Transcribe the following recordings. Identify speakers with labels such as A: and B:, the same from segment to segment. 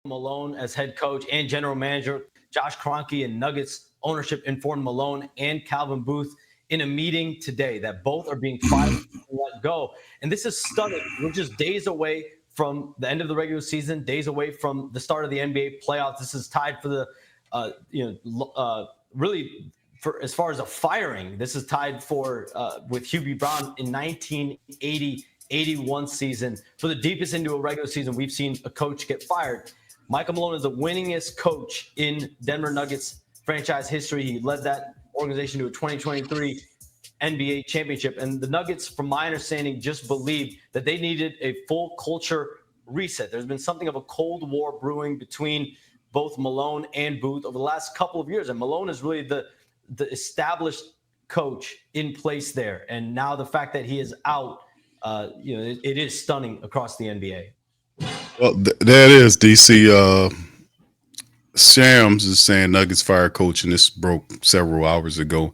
A: Malone as head coach and general manager. Josh Kroenke and Nuggets ownership informed Malone and Calvin Booth in a meeting today that both are being fired and let go. And this is stunning. We're just days away from the end of the regular season, days away from the start of the NBA playoffs. This is tied for the, really for as far as a firing. This is tied for with Hubie Brown in 1980-81 season for the deepest into a regular season we've seen a coach get fired. Michael Malone is the winningest coach in Denver Nuggets franchise history. He led that organization to a 2023 NBA championship. And the Nuggets, from my understanding, just believed that they needed a full culture reset. There's been something of a Cold War brewing between both Malone and Booth over the last couple of years. And Malone is really the established coach in place there. And now the fact that he is out, it is stunning across the NBA.
B: Well, there it is, DC. Shams is saying Nuggets fire coach, and this broke several hours ago.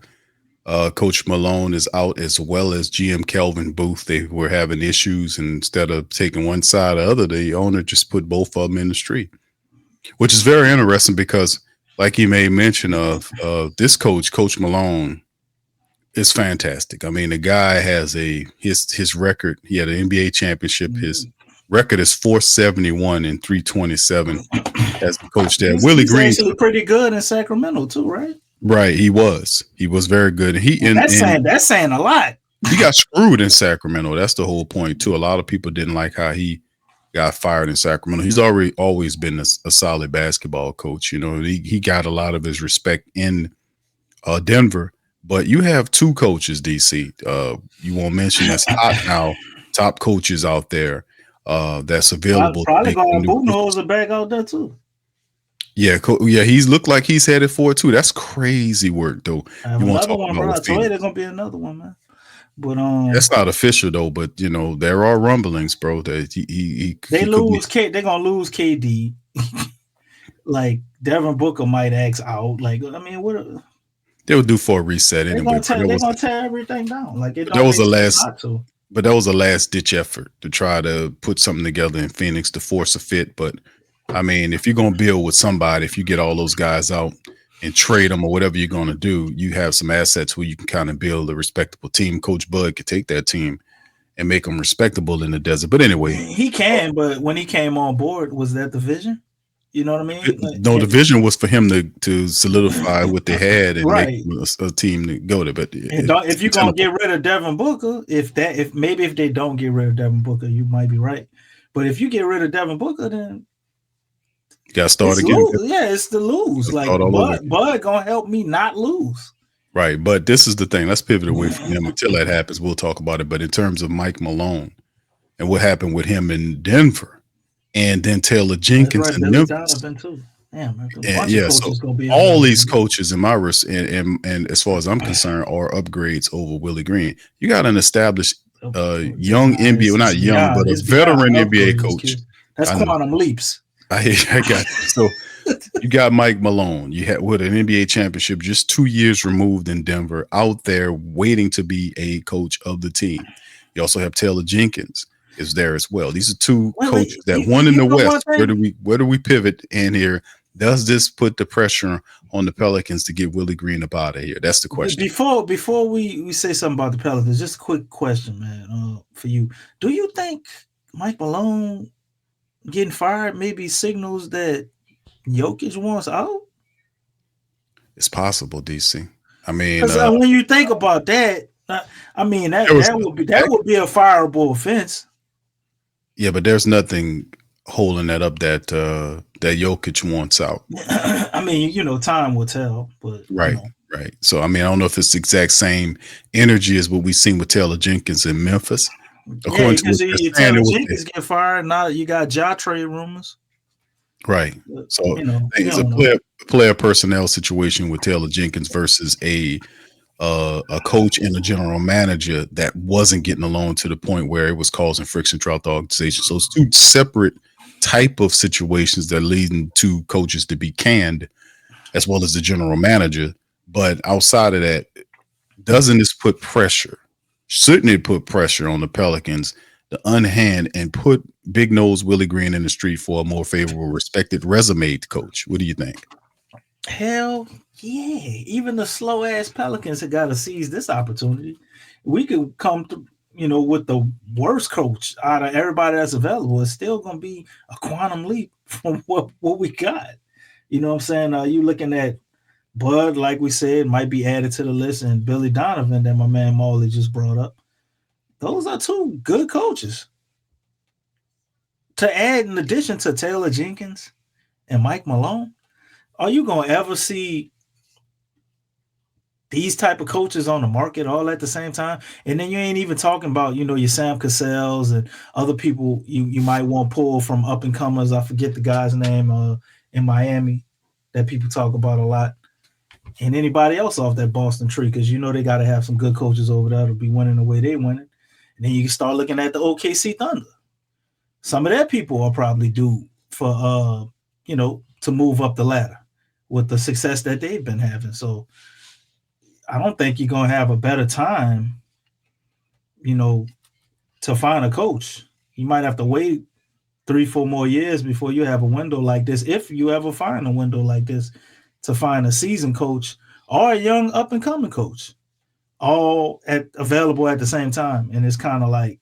B: Coach Malone is out, as well as GM Kelvin Booth. They were having issues, and instead of taking one side or the other, the owner just put both of them in the street, which is very interesting because, like he made mention of, this Coach Malone is fantastic. I mean, the guy has his record. He had an NBA championship. His record is 471 and 327 as the coach there. Willie Green
C: actually pretty good in Sacramento too, right?
B: Right, he was very good. And
C: that's saying a lot.
B: He got screwed in Sacramento. That's the whole point too. A lot of people didn't like how he got fired in Sacramento. He's always been a solid basketball coach. You know, he got a lot of his respect in Denver. But you have two coaches, DC. You won't mention that's hot now. Top coaches out there that's available.
C: Probably going Budenholzer back out there too.
B: Yeah, he's looked like he's headed for it too. That's crazy work though. You want to talk about
C: I told you there's gonna be another one, man. But
B: that's not official though. But you know there are rumblings, bro. That
C: they're gonna lose KD. Like Devin Booker might ask out. Like I mean, what?
B: They'll do for a reset anyway.
C: They're gonna tear everything down. Like
B: that was a last ditch effort to try to put something together in Phoenix to force a fit. But I mean, if you're gonna build with somebody, if you get all those guys out and trade them or whatever you're gonna do, you have some assets where you can kind of build a respectable team. Coach Bud could take that team and make them respectable in the desert. But anyway,
C: he can. But when he came on board, was that the vision? You know what I mean?
B: No, the vision was for him to solidify what they had and make a team to go to. But
C: if you're gonna get rid of Devin Booker, if they don't get rid of Devin Booker, you might be right. But if you get rid of Devin Booker, then
B: you gotta start again.
C: It's the lose. Like Bud gonna help me not lose.
B: Right, but this is the thing. Let's pivot away from him until that happens. We'll talk about it. But in terms of Mike Malone and what happened with him in Denver. And then Taylor Jenkins in Memphis. So all these coaches in my and as far as I'm concerned are upgrades over Willie Green. You got an established young NBA, well not young, but a veteran NBA coach.
C: That's quantum leaps.
B: I got you. So you got Mike Malone. You had with an NBA championship just 2 years removed in Denver, out there waiting to be a coach of the team. You also have Taylor Jenkins. Is there as well. These are two coaches that one in the West. Where do we pivot in here? Does this put the pressure on the Pelicans to get Willie Green up out of here? That's the question.
C: Before we say something about the Pelicans, just a quick question, man, for you. Do you think Mike Malone getting fired maybe signals that Jokic wants out?
B: It's possible, DC. I mean,
C: when you think about that, I mean that would be a fireable offense.
B: Yeah, but there's nothing holding that up that Jokic wants out.
C: I mean, time will tell. But
B: right. So I mean, I don't know if it's the exact same energy as what we've seen with Taylor Jenkins in Memphis.
C: According to Taylor Jenkins get fired, now you got Ja trade rumors.
B: Right. So it's a player personnel situation with Taylor Jenkins versus a coach and a general manager that wasn't getting along to the point where it was causing friction throughout the organization. So it's two separate type of situations that are leading to coaches to be canned, as well as the general manager. But outside of that, doesn't this put pressure? Shouldn't it put pressure on the Pelicans to unhand and put Big Nose Willie Green in the street for a more favorable, respected resume coach? What do you think?
C: Hell yeah. Even the slow ass Pelicans have got to seize this opportunity. We could come to, with the worst coach out of everybody that's available. It's still going to be a quantum leap from what we got. You know what I'm saying? You looking at Bud, like we said, might be added to the list, and Billy Donovan that my man Marley just brought up. Those are two good coaches. To add in addition to Taylor Jenkins and Mike Malone, are you going to ever see these type of coaches on the market all at the same time? And then you ain't even talking about, your Sam Cassells and other people you might want to pull from up and comers. I forget the guy's name in Miami that people talk about a lot. And anybody else off that Boston tree, because they got to have some good coaches over there to be winning the way they winning. And then you can start looking at the OKC Thunder. Some of their people are probably due for to move up the ladder with the success that they've been having. So I don't think you're going to have a better time, to find a coach. You might have to wait 3-4 more years before you have a window like this, if you ever find a window like this, to find a seasoned coach or a young up-and-coming coach, all available at the same time. And it's kind of like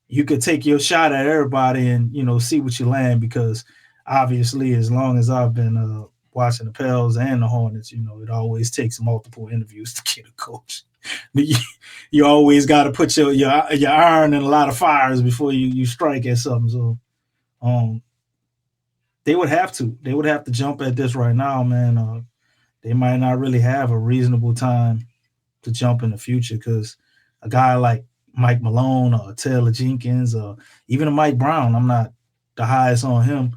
C: you could take your shot at everybody and, see what you land, because obviously as long as I've been watching the Pels and the Hornets, it always takes multiple interviews to get a coach. You always got to put your iron in a lot of fires before you strike at something. So they would have to jump at this right now, man. They might not really have a reasonable time to jump in the future, because a guy like Mike Malone or Taylor Jenkins or even a Mike Brown, I'm not the highest on him.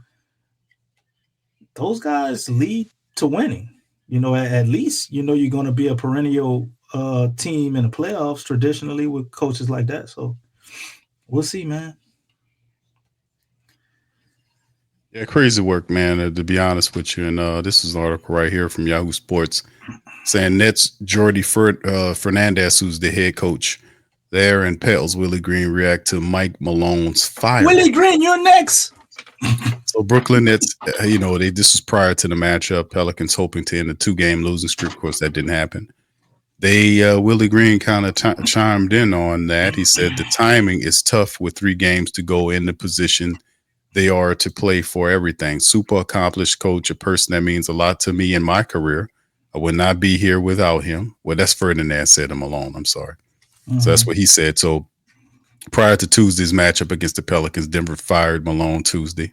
C: Those guys lead to winning. At least, you're going to be a perennial team in the playoffs traditionally with coaches like that. So we'll see, man.
B: Yeah, crazy work, man, to be honest with you. And this is an article right here from Yahoo Sports saying Nets Jordy Fernandez, who's the head coach there, and Pels Willie Green react to Mike Malone's fire.
C: Willie Green, you're next.
B: So Brooklyn Nets, this was prior to the matchup. Pelicans hoping to end a 2-game losing streak. Of course, that didn't happen. Willie Green kind of chimed in on that. He said the timing is tough with 3 games to go in the position they are to play for everything. Super accomplished coach, a person that means a lot to me in my career. I would not be here without him. Well, that's Ferdinand said him alone. I'm sorry. Mm-hmm. So that's what he said. So prior to Tuesday's matchup against the Pelicans, Denver fired Malone Tuesday.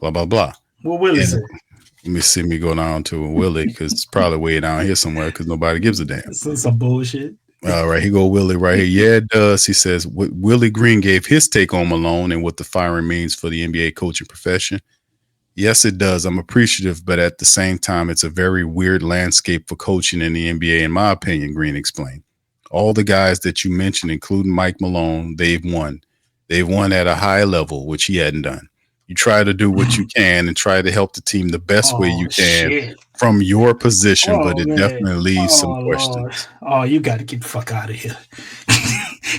B: Blah, blah, blah.
C: What Willie said?
B: Let me go down to Willie, because it's probably way down here somewhere, because nobody gives a damn.
C: Some bullshit.
B: All right, here go Willie right here. Yeah, it does. He says, Willie Green gave his take on Malone and what the firing means for the NBA coaching profession. Yes, it does. I'm appreciative, but at the same time, it's a very weird landscape for coaching in the NBA, in my opinion, Green explained. All the guys that you mentioned, including Mike Malone, they've won. They've won at a high level, which he hadn't done. You try to do what you can and try to help the team the best way you can from your position, but it definitely leaves some questions.
C: Oh, you got to get the fuck out of here.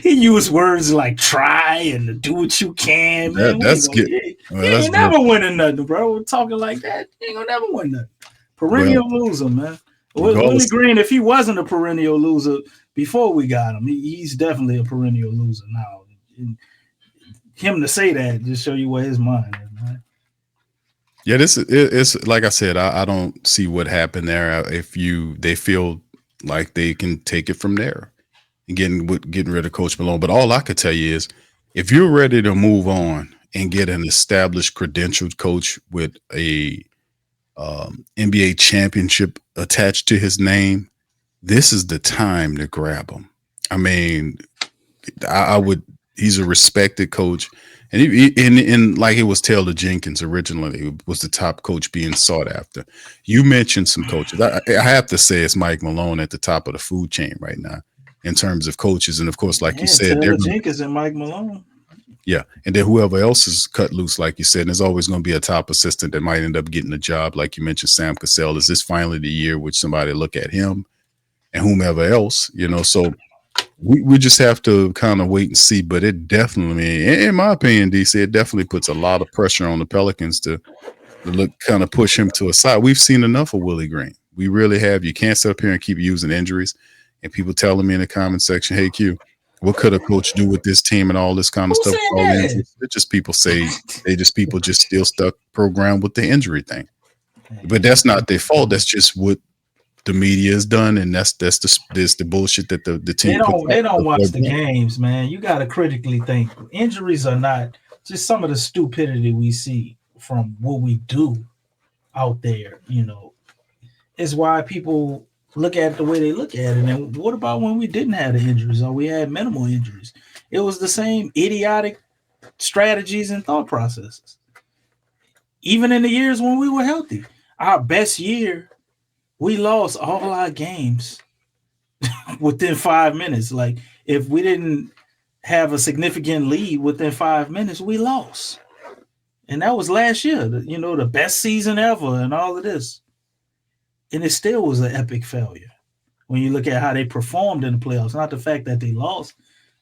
C: He used words like try and do what you can. Man.
B: That's good.
C: You ain't never winning nothing, bro. We're talking like that. You ain't going to never win nothing. Perennial loser, man. Willie Green, if he wasn't a perennial loser before we got him, he's definitely a perennial loser now. And him to say that just show you where his mind is, man.
B: Yeah, it's like I said, I don't see what happened there. If they feel like they can take it from there and getting rid of Coach Malone. But all I could tell you is, if you're ready to move on and get an established, credentialed coach with a NBA championship attached to his name, this is the time to grab him. I mean, I would. He's a respected coach, and in like it was Taylor Jenkins originally was the top coach being sought after. You mentioned some coaches. I have to say it's Mike Malone at the top of the food chain right now in terms of coaches, and of course, like you said,
C: Taylor Jenkins and Mike Malone.
B: Yeah, and then whoever else is cut loose, like you said, and there's always going to be a top assistant that might end up getting a job. Like you mentioned, Sam Cassell. Is this finally the year which somebody look at him and whomever else? So we just have to kind of wait and see. But it definitely, in my opinion, DC, it definitely puts a lot of pressure on the Pelicans to look kind of push him to a side. We've seen enough of Willie Green. We really have. You can't sit up here and keep using injuries. And people telling me in the comment section, "Hey Q, what could a coach do with this team and all this kind of
C: Who
B: stuff?"
C: said
B: All the
C: that?
B: injuries. It's just people say people just still stuck programmed with the injury thing. But that's not their fault. That's just what the media has done, and that's the bullshit that the team
C: They don't watch the games, man. You got to critically think. Injuries are not just some of the stupidity we see from what we do out there. Is why people look at it the way they look at it. And what about when we didn't have the injuries or we had minimal injuries? It was the same idiotic strategies and thought processes. Even in the years when we were healthy, our best year, we lost all our games within 5 minutes. Like if we didn't have a significant lead within 5 minutes, we lost. And that was last year, the best season ever and all of this. And it still was an epic failure when you look at how they performed in the playoffs. Not the fact that they lost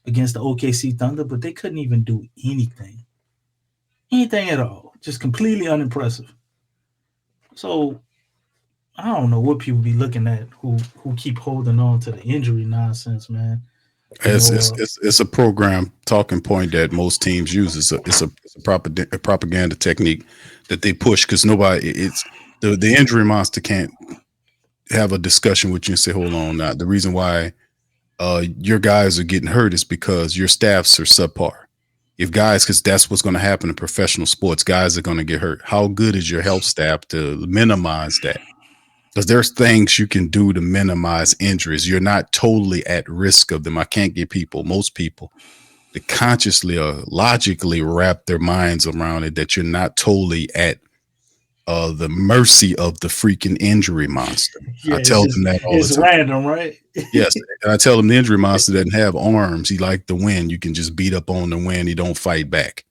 C: against the OKC Thunder, but they couldn't even do anything. Anything at all. Just completely unimpressive. So I don't know what people be looking at who keep holding on to the injury nonsense, man.
B: It's a program talking point that most teams use. It's a propaganda technique that they push because nobody. It's the injury monster can't have a discussion with you and say, "Hold on, now the reason why your guys are getting hurt is because your staffs are subpar." If guys, because that's what's going to happen in professional sports, guys are going to get hurt. How good is your health staff to minimize that? Because there's things you can do to minimize injuries. You're not totally at risk of them. I can't get most people, to consciously or logically wrap their minds around it that you're not totally at the mercy of the freaking injury monster.
C: Yeah,
B: I tell them that all the time.
C: It's random, right?
B: Yes. And I tell them the injury monster doesn't have arms. He like the wind. You can just beat up on the wind. He don't fight back.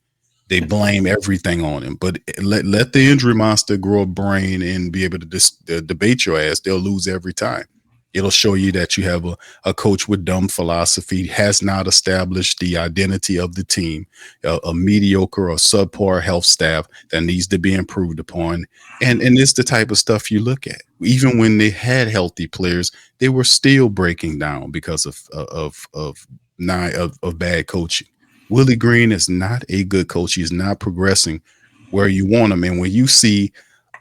B: They blame everything on him. But let the injury monster grow a brain and be able to debate your ass. They'll lose every time. It'll show you that you have a coach with dumb philosophy, has not established the identity of the team, a mediocre or subpar health staff that needs to be improved upon. And it's the type of stuff you look at. Even when they had healthy players, they were still breaking down because of bad coaching. Willie Green is not a good coach. He's not progressing where you want him. And when you see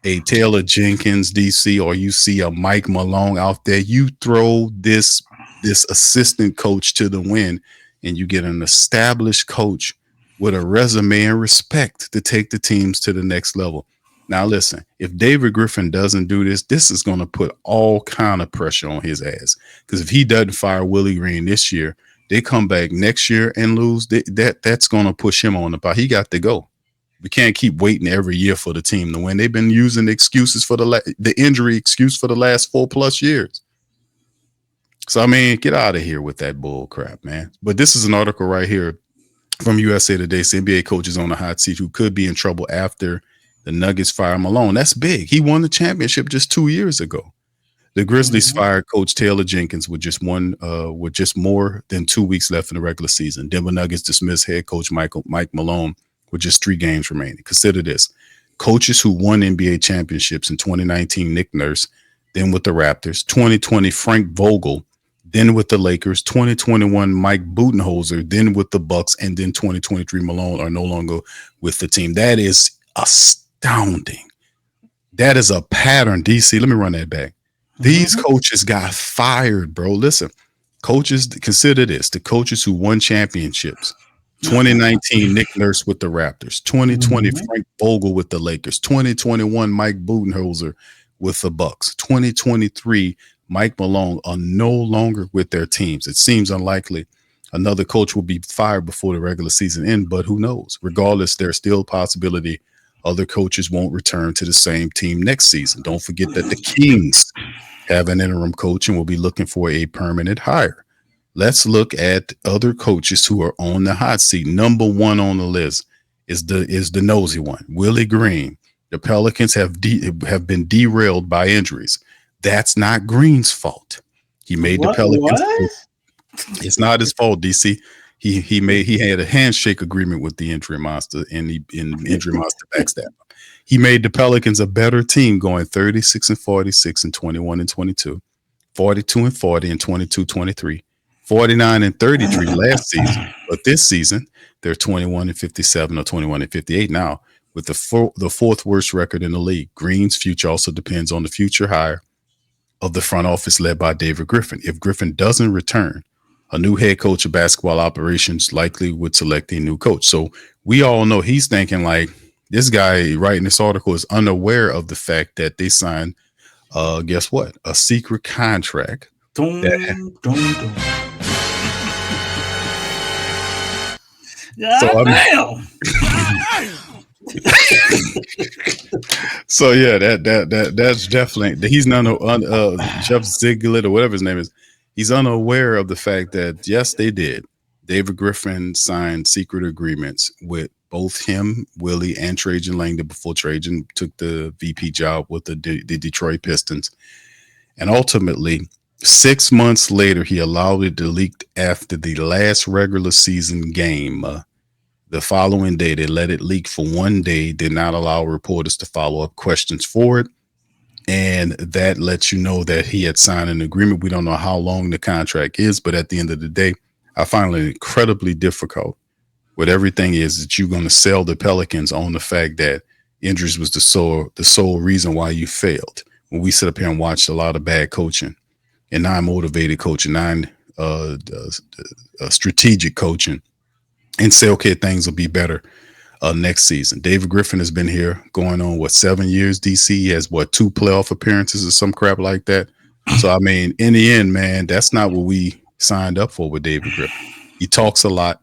B: a Taylor Jenkins, DC, or you see a Mike Malone out there, you throw this assistant coach to the wind and you get an established coach with a resume and respect to take the teams to the next level. Now, listen, if David Griffin doesn't do this, this is going to put all kind of pressure on his ass. Because if he doesn't fire Willie Green this year, they come back next year and lose. That's going to push him on the pot. He got to go. We can't keep waiting every year for the team to win. They've been using excuses for the injury excuse for the last 4+ years. So, I mean, get out of here with that bull crap, man. But this is an article right here from USA Today. NBA coaches on the hot seat who could be in trouble after the Nuggets fire Malone. That's big. He won the championship just 2 years ago. The Grizzlies fired Coach Taylor Jenkins with just more than 2 weeks left in the regular season. Denver Nuggets dismissed head coach Mike Malone with just 3 games remaining. Consider this. Coaches who won NBA championships in 2019, Nick Nurse, then with the Raptors, 2020, Frank Vogel, then with the Lakers, 2021, Mike Budenholzer, then with the Bucks, and then 2023, Malone are no longer with the team. That is astounding. That is a pattern, DC. Let me run that back. These coaches got fired, bro. Listen, coaches, consider this. The coaches who won championships. 2019, Nick Nurse with the Raptors. 2020, Frank Vogel with the Lakers. 2021, Mike Budenholzer with the Bucks. 2023, Mike Malone are no longer with their teams. It seems unlikely another coach will be fired before the regular season ends, but who knows? Regardless, there's still a possibility other coaches won't return to the same team next season. Don't forget that the Kings have an interim coach and will be looking for a permanent hire. Let's look at other coaches who are on the hot seat. Number 1 on the list is the nosy one, Willie Green. The Pelicans have been derailed by injuries. That's not Green's fault. He made the Pelicans. It's not his fault, DC. He had a handshake agreement with the injury monster, and injury monster backstab. He made the Pelicans a better team, going 36-46 and 21-22, 42-40 and 22-23, 49-33 last season. But this season, they're 21-57 or 21-58 now, with the fourth worst record in the league. Green's future also depends on the future hire of the front office led by David Griffin. If Griffin doesn't return, a new head coach of basketball operations likely would select a new coach. So we all know he's thinking like this guy writing this article is unaware of the fact that they signed, guess what? A secret contract.
C: Dun, dun, dun.
B: So,
C: damn.
B: So yeah, that's definitely he's none of Jeff Ziegler or whatever his name is. He's unaware of the fact that yes, they did. David Griffin signed secret agreements with both him, Willie, and Trajan Langdon before Trajan took the VP job with the Detroit Pistons, and ultimately 6 months later, he allowed it to leak after the last regular season game. The following day, they let it leak for 1 day, did not allow reporters to follow up questions for it. And that lets you know that he had signed an agreement. We don't know how long the contract is, but at the end of the day, I find it incredibly difficult with everything is that you're going to sell the Pelicans on the fact that injuries was the sole reason why you failed. When we sit up here and watch a lot of bad coaching and non-motivated coaching, strategic coaching, and say, okay, things will be better next season. David Griffin has been here going on, 7 years, DC? He has, 2 playoff appearances or some crap like that? So, I mean, in the end, man, that's not what we signed up for with David Griffin. He talks a lot.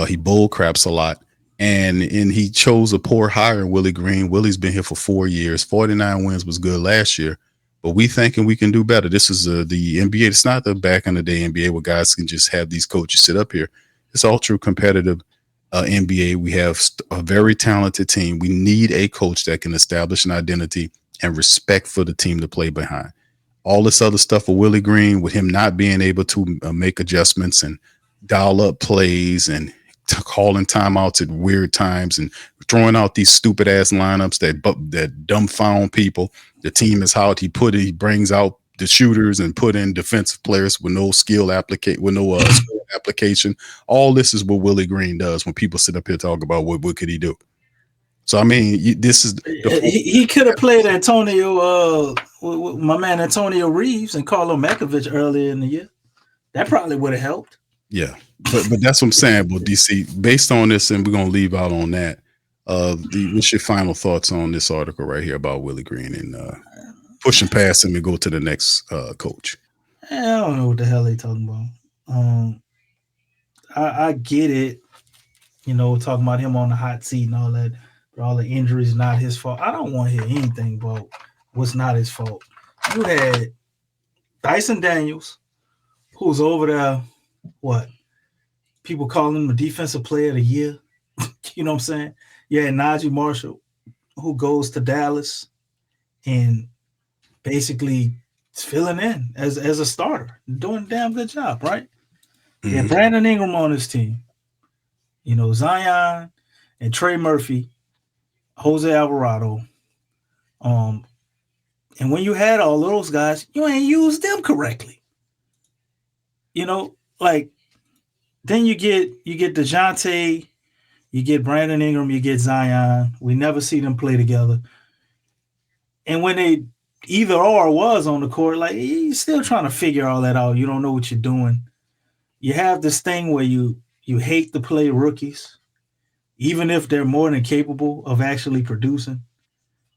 B: He bull craps a lot. And he chose a poor hire in Willie Green. Willie's been here for 4 years. 49 wins was good last year. But we thinking we can do better. This is the NBA. It's not the back in the day NBA where guys can just have these coaches sit up here. It's ultra competitive NBA. We have a very talented team. We need a coach that can establish an identity and respect for the team to play behind. All this other stuff with Willie Green, with him not being able to make adjustments and dial up plays and calling timeouts at weird times and throwing out these stupid ass lineups that dumbfound people. The team is hot. He brings out the shooters and put in defensive players with no skill application. All this is what Willie Green does when people sit up here talk about what could he do. So I mean, this is
C: he could have played Antonio, my man Antonio Reeves and Carlo Makovich earlier in the year. That probably would have helped.
B: Yeah, but that's what I'm saying. Well, DC, based on this, and we're gonna leave out on that. What's your final thoughts on this article right here about Willie Green and pushing past him and go to the next coach?
C: I don't know what the hell they talking about. I get it, talking about him on the hot seat and all that, but all the injuries not his fault. I don't want to hear anything about what's not his fault. You had Dyson Daniels, who's over there. What? People calling him the defensive player of the year. You know what I'm saying? Yeah, Najee Marshall, who goes to Dallas and basically filling in as a starter, doing a damn good job, right? Mm-hmm. Yeah, Brandon Ingram on his team. Zion and Trey Murphy, Jose Alvarado. And when you had all those guys, you ain't used them correctly. Then you get DeJounte, you get Brandon Ingram, you get Zion. We never see them play together. And when they either or was on the court, like you're still trying to figure all that out. You don't know what you're doing. You have this thing where you hate to play rookies, even if they're more than capable of actually producing.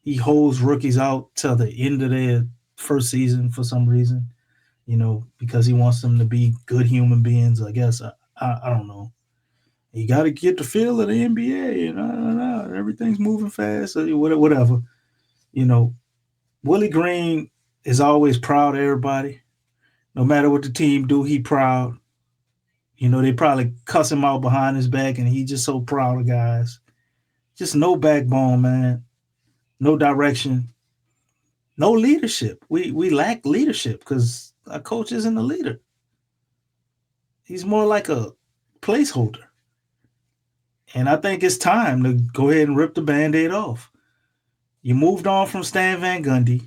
C: He holds rookies out till the end of their first season for some reason, because he wants them to be good human beings, I guess. I don't know. You got to get the feel of the NBA, everything's moving fast, or whatever. Willie Green is always proud of everybody. No matter what the team do, he proud. They probably cuss him out behind his back, and he's just so proud of guys. Just no backbone, man. No direction. No leadership. We lack leadership because our coach isn't a leader. He's more like a placeholder. And I think it's time to go ahead and rip the Band-Aid off. You moved on from Stan Van Gundy,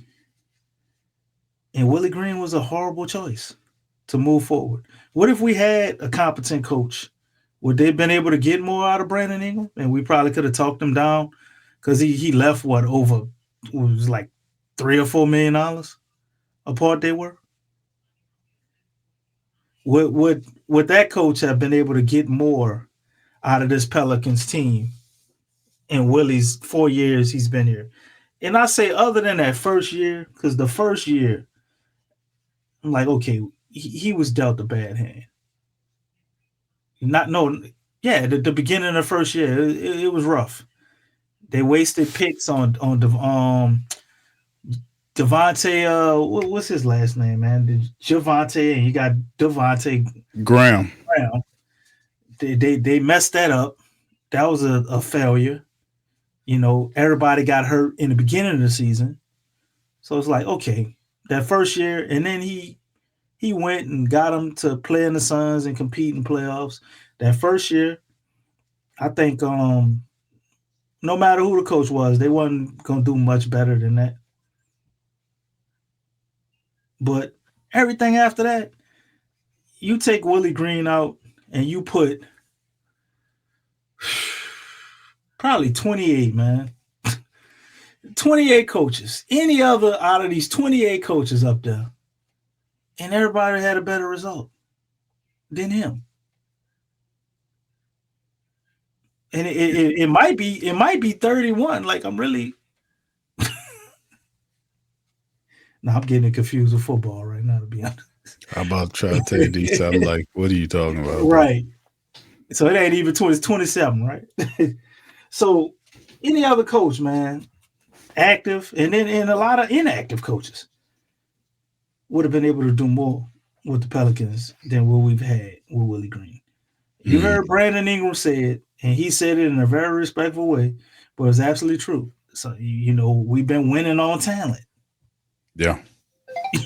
C: and Willie Green was a horrible choice to move forward. What if we had a competent coach? Would they have been able to get more out of Brandon Ingram? And we probably could have talked him down because he left over it was like $3 or $4 million apart they were. Would that coach have been able to get more out of this Pelicans team in Willie's 4 years he's been here? And I say other than that first year, because the first year, I'm like, okay, he was dealt a bad hand. The beginning of the first year, it was rough. They wasted picks on Devontae. What's his last name, man? Javonte, and you got Devontae
B: Graham.
C: They messed that up. That was a failure. Everybody got hurt in the beginning of the season, so it's like, okay, that first year, and then he went and got them to play in the Suns and compete in playoffs. That first year, I think no matter who the coach was, they wasn't going to do much better than that. But everything after that, you take Willie Green out and you put probably 28, man. 28 coaches. Any other out of these 28 coaches up there, and everybody had a better result than him. And it might be 31. Like, I'm really no, I'm getting confused with football right now, to be honest.
B: I'm about to try to tell you these. I'm like, what are you talking about?
C: Right. So it ain't even 20, it's 27, right? So any other coach, man, active, and a lot of inactive coaches would have been able to do more with the Pelicans than what we've had with Willie Green. You heard Brandon Ingram say it, and he said it in a very respectful way, but it's absolutely true. So, we've been winning on talent.
B: Yeah.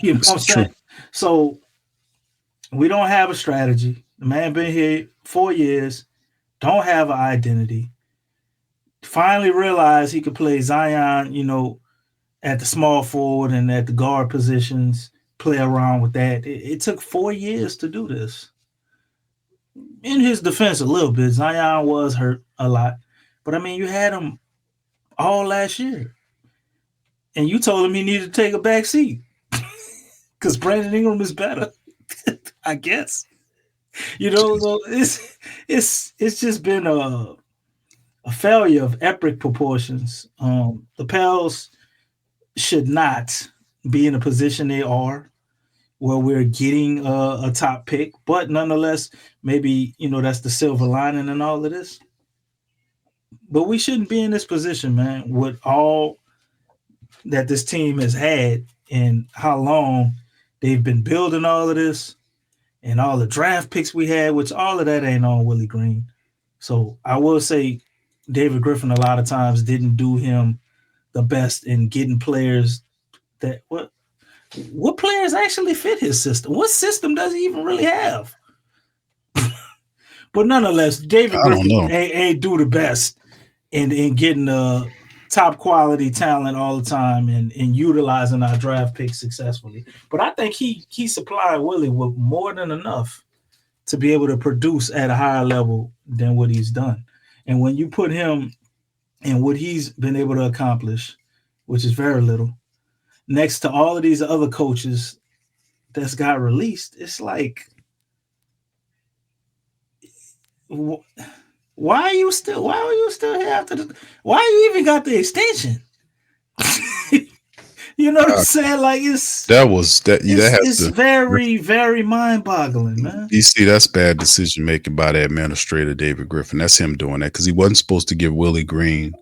C: You know what I'm saying? So we don't have a strategy. The man been here 4 years, don't have an identity. Finally realized he could play Zion, at the small forward and at the guard positions, play around with that. It took 4 years to do this. In his defense, a little bit, Zion was hurt a lot. But, I mean, you had him all last year. And you told him he needed to take a back seat because Brandon Ingram is better, I guess. So it's just been a failure of epic proportions. The Pels should not be in a position they are where we're getting a top pick, but nonetheless, maybe, that's the silver lining in all of this. But we shouldn't be in this position, man, with all that this team has had and how long they've been building all of this and all the draft picks we had, which all of that ain't on Willie Green. So I will say David Griffin a lot of times didn't do him the best in getting players that what players actually fit his system? What system does he even really have? But nonetheless, David Griffin ain't do the best in getting top quality talent all the time and utilizing our draft picks successfully. But I think he supplied Willie with more than enough to be able to produce at a higher level than what he's done. And when you put him and what he's been able to accomplish, which is very little, next to all of these other coaches that's got released, it's like, why are you still here after the? Why you even got the extension? You know what I'm saying? Like it's very, very mind-boggling, man.
B: You see, that's bad decision making by the administrator, David Griffin. That's him doing that because he wasn't supposed to give Willie Green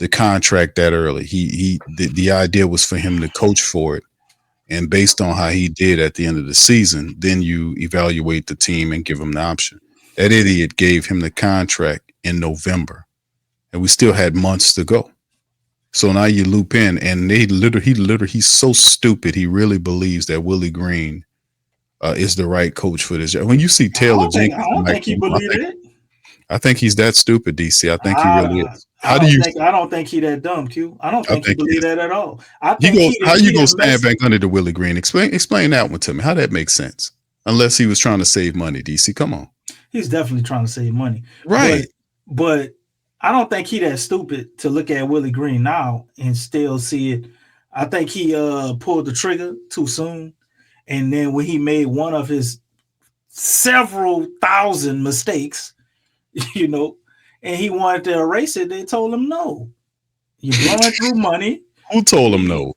B: the contract that early. The idea was for him to coach for it, and based on how he did at the end of the season, then you evaluate the team and give him the option. That idiot gave him the contract in November, and we still had months to go. So now you loop in, and he's so stupid. He really believes that Willie Green is the right coach for this. When you see
C: I
B: Taylor
C: don't think
B: Jenkins,
C: I don't
B: Mike
C: think he
B: Malone,
C: believed it.
B: I think he's that stupid, DC. I think he really
C: I,
B: is. How do you?
C: I don't think he that dumb, Q. I don't
B: I
C: think he
B: think he
C: believed
B: is.
C: that at all. I
B: You
C: think
B: go. How you
C: he
B: gonna
C: didn't
B: stand
C: mess.
B: back under the Willie Green? Explain that one to me. How that makes sense? Unless he was trying to save money, DC. Come on.
C: He's definitely trying to save money, but
B: Right.
C: but I don't think he that stupid to look at Willie Green now and still see it. I think he pulled the trigger too soon, and then when he made one of his several thousand mistakes, you know, and he wanted to erase it, they told him no. You're blowing through money.
B: Who told him no?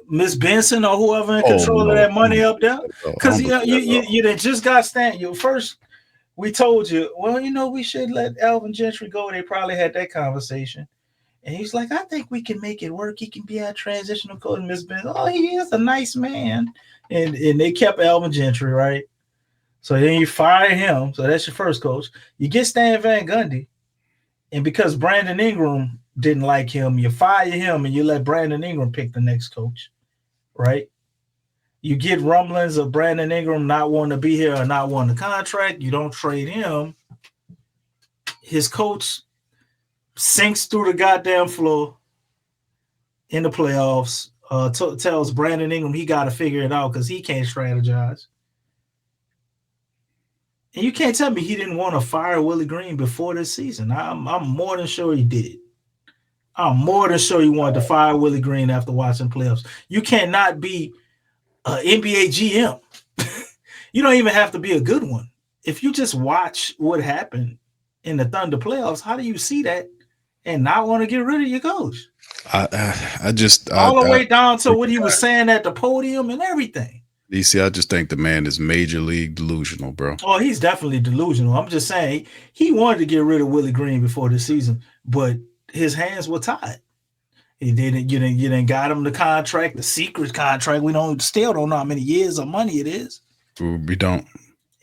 C: Miss Benson or whoever in
B: Oh
C: control of
B: no,
C: that
B: I don't
C: money
B: believe
C: up there,
B: that at all. I
C: because
B: don't believe that at all.
C: you done just got stand. You first we told you, well, we should let Alvin Gentry go. They probably had that conversation, and he's like, I think we can make it work. He can be our transitional coach. And Miss Benson, oh, he is a nice man, and they kept Alvin Gentry, right? So then you fire him. So that's your first coach. You get Stan Van Gundy, and because Brandon Ingram didn't like him, you fire him and you let Brandon Ingram pick the next coach, right? You get rumblings of Brandon Ingram not wanting to be here or not wanting the contract. You don't trade him. His coach sinks through the goddamn floor in the playoffs. Tells Brandon Ingram he got to figure it out because he can't strategize. And you can't tell me he didn't want to fire Willie Green before this season. I'm more than sure he did. I'm more than sure he wanted to fire Willie Green after watching playoffs. You cannot be an NBA GM. You don't even have to be a good one. If you just watch what happened in the Thunder playoffs, how do you see that and not want to get rid of your coach?
B: I just
C: all the way down to what he was saying at the podium and everything.
B: DC, I just think the man is major league delusional, bro.
C: Oh, he's definitely delusional. I'm just saying he wanted to get rid of Willie Green before the season, but his hands were tied. He didn't. You didn't got him the contract, the secret contract. We still don't know how many years of money it is.
B: We don't.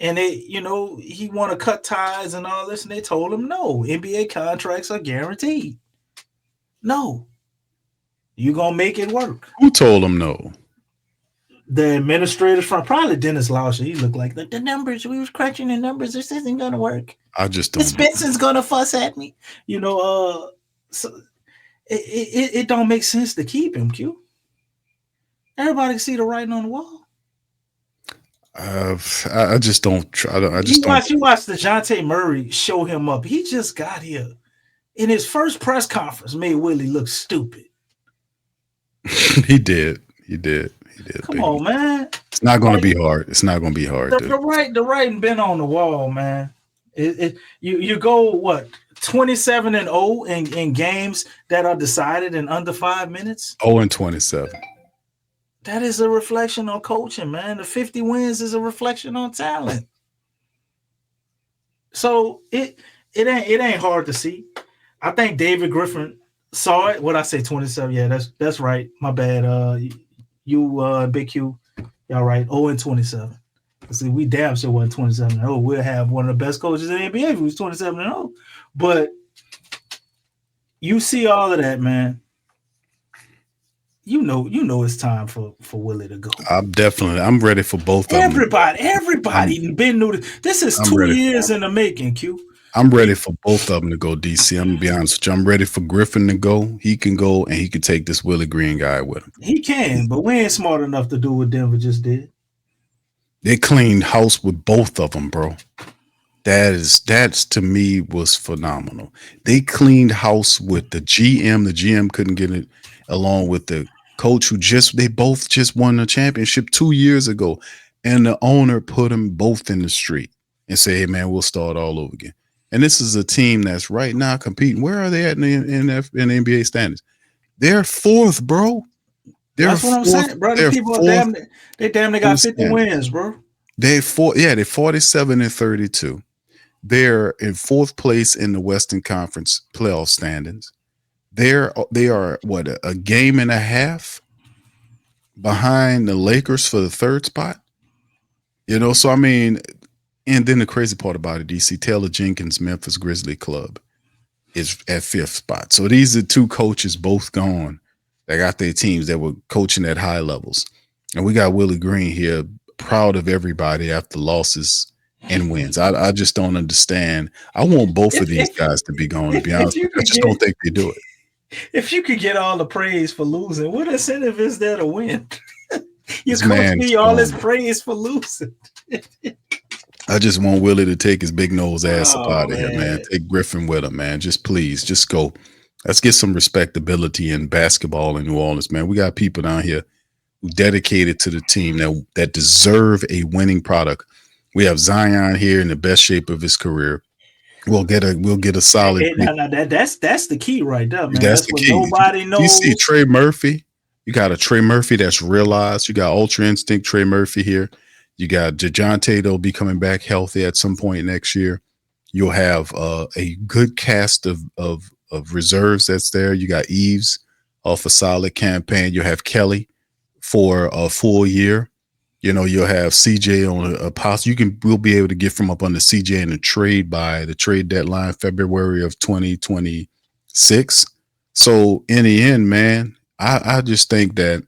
C: And he want to cut ties and all this, and they told him no. NBA contracts are guaranteed. No, you gonna make it work.
B: Who told him no?
C: The administrators from probably Dennis Lauscher. He looked like the numbers. We was crunching the numbers. This isn't gonna work.
B: I just don't.
C: Miss Benson's gonna fuss at me. So it don't make sense to keep him. Q. Everybody can see the writing on the wall.
B: I just don't try.
C: You watch the DeJounte Murray show him up. He just got here in his first press conference. Made Willie look stupid.
B: He did.
C: Come on, man.
B: It's not going to be hard. It's not going to be hard.
C: The writing been on the wall, man. You go what 27-0 in games that are decided in under 5 minutes.
B: 0-27.
C: That is a reflection on coaching, man. The 50 wins is a reflection on talent. So it ain't hard to see. I think David Griffin saw it. What I say, 27? Yeah, that's right. My bad. You Big Q, y'all right. 0-27. See, we damn sure wasn't 27-0. We'll have one of the best coaches in the NBA if he was 27-0. But you see all of that, man. You know it's time for Willie to go.
B: I'm ready for both of them.
C: Everybody been new. This is 2 years in the making, Q.
B: I'm ready for both of them to go, DC. I'm going to be honest with you. I'm ready for Griffin to go. He can go, and he can take this Willie Green guy with him.
C: He can, but we ain't smart enough to do what Denver just did.
B: They cleaned house with both of them, bro. That's to me was phenomenal. They cleaned house with the GM. The GM couldn't get it, along with the coach they both just won the championship 2 years ago. And the owner put them both in the street and say, hey, man, we'll start all over again. And this is a team that's right now competing. Where are they at in the NBA standings? They're fourth, bro.
C: That's what I'm saying, bro. The people damn near got 50 wins, bro.
B: They're 47-32. They're in fourth place in the Western Conference playoff standings. They are what, a game and a half behind the Lakers for the third spot. So I mean, and then the crazy part about it, DC, Taylor Jenkins, Memphis Grizzly Club is at fifth spot. So these are two coaches both gone that got their teams that were coaching at high levels. And we got Willie Green here proud of everybody after losses and wins. I just don't understand. I want both of these guys to be gone, to be honest with you. I just don't think they do it.
C: If you could get all the praise for losing, what incentive is there to win? You
B: This
C: coach
B: man
C: me
B: is
C: all this
B: gone.
C: praise for losing.
B: I just want Willie to take his big nose ass up
C: Oh,
B: out of here, man.
C: man.
B: Take Griffin with him, man. Just please, just go. Let's get some respectability in basketball in New Orleans, man. We got people down here who dedicated to the team that deserve a winning product. We have Zion here in the best shape of his career. We'll get a solid pick.
C: That's the key right there, man.
B: That's
C: That's
B: the
C: what
B: key.
C: nobody
B: You see
C: knows.
B: Trey Murphy. You got a Trey Murphy that's realized. You got Ultra Instinct Trey Murphy here. You got DeJounte that'll be coming back healthy at some point next year. You'll have a good cast of reserves that's there. You got Eves off a solid campaign. You'll have Kelly for a full year. You know, you'll have CJ on a possible. We'll be able to get from up on the CJ in a trade by the trade deadline, February of 2026. So in the end, man, I just think that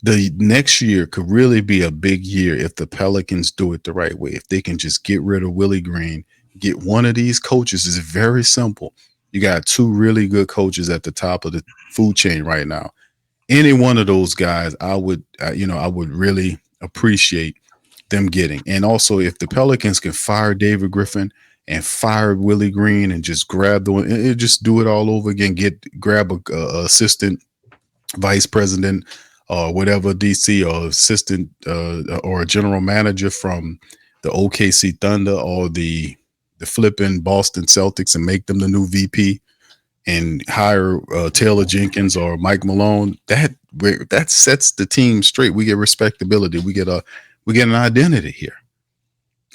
B: the next year could really be a big year if the Pelicans do it the right way. If they can just get rid of Willie Green, get one of these coaches. It's very simple. You got two really good coaches at the top of the food chain right now. Any one of those guys, I would really appreciate them getting. And also, if the Pelicans can fire David Griffin and fire Willie Green and just grab the one, and just do it all over again, grab a assistant vice president or whatever, DC, or assistant or a general manager from the OKC Thunder or the flipping Boston Celtics and make them the new VP and hire Taylor Jenkins or Mike Malone. That sets the team straight. We get respectability. We get an identity here.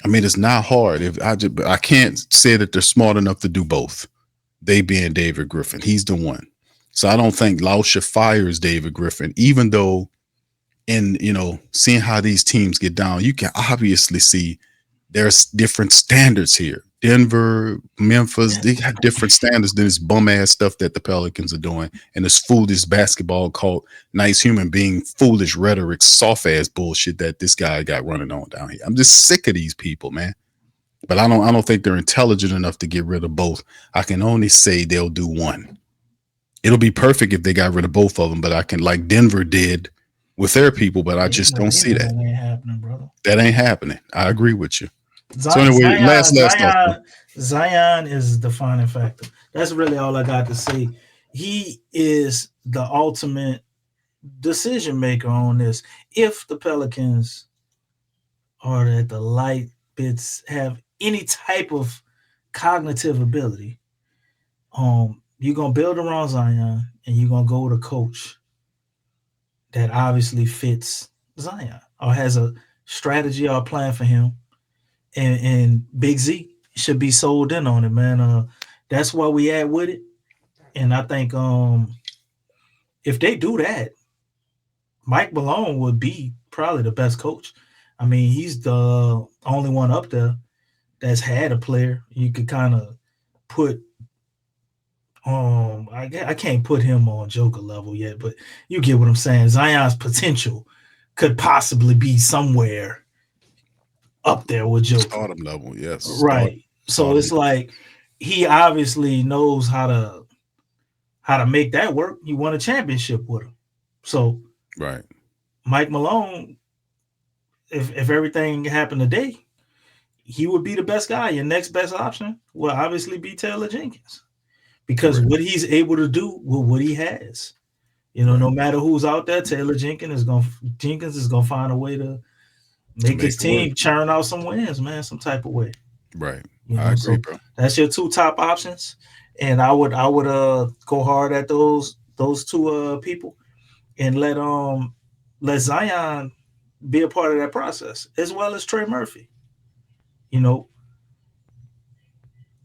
B: I mean, it's not hard. I can't say that they're smart enough to do both. They being David Griffin, he's the one. So I don't think Lauscher fires David Griffin, even though seeing how these teams get down, you can obviously see there's different standards here. Denver, Memphis, they got different standards than this bum ass stuff that the Pelicans are doing. And this foolish basketball called nice human being, foolish rhetoric, soft ass bullshit that this guy got running on down here. I'm just sick of these people, man. But I don't think they're intelligent enough to get rid of both. I can only say they'll do one. It'll be perfect if they got rid of both of them, but I can, like Denver did with their people, but I just don't see that.
C: That ain't happening, brother.
B: That ain't happening. I agree with you.
C: Zion,
B: so anyway,
C: Zion is the defining factor. That's really all I got to say. He is the ultimate decision maker on this. If the Pelicans are at the light bits, have any type of cognitive ability, you're gonna build around Zion and you're gonna go with a coach that obviously fits Zion or has a strategy or a plan for him. And Big Z should be sold in on it, man. That's why we at with it. And I think if they do that, Mike Malone would be probably the best coach. I mean, he's the only one up there that's had a player you could kind of put. I can't put him on Joker level yet, but you get what I'm saying. Zion's potential could possibly be somewhere up there with Joker.
B: Stardom level, yes.
C: Right. So it's like he obviously knows how to make that work. He won a championship with him. So
B: right.
C: Mike Malone, if everything happened today, he would be the best guy. Your next best option will obviously be Taylor Jenkins. Because what he's able to do with what he has. No matter who's out there, Taylor Jenkins is gonna find a way to make his team churn out some wins, man, some type of way.
B: Right. I agree, bro.
C: That's your two top options. And I would go hard at those two people and let Zion be a part of that process, as well as Trey Murphy.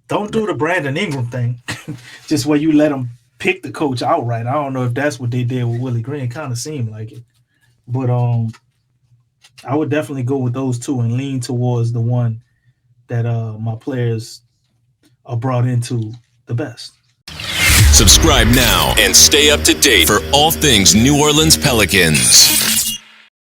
C: Don't do the Brandon Ingram thing, just where you let him pick the coach outright. I don't know if that's what they did with Willie Green. It kind of seemed like it. But I would definitely go with those two and lean towards the one that my players are brought into the best.
D: Subscribe now and stay up to date for all things New Orleans Pelicans.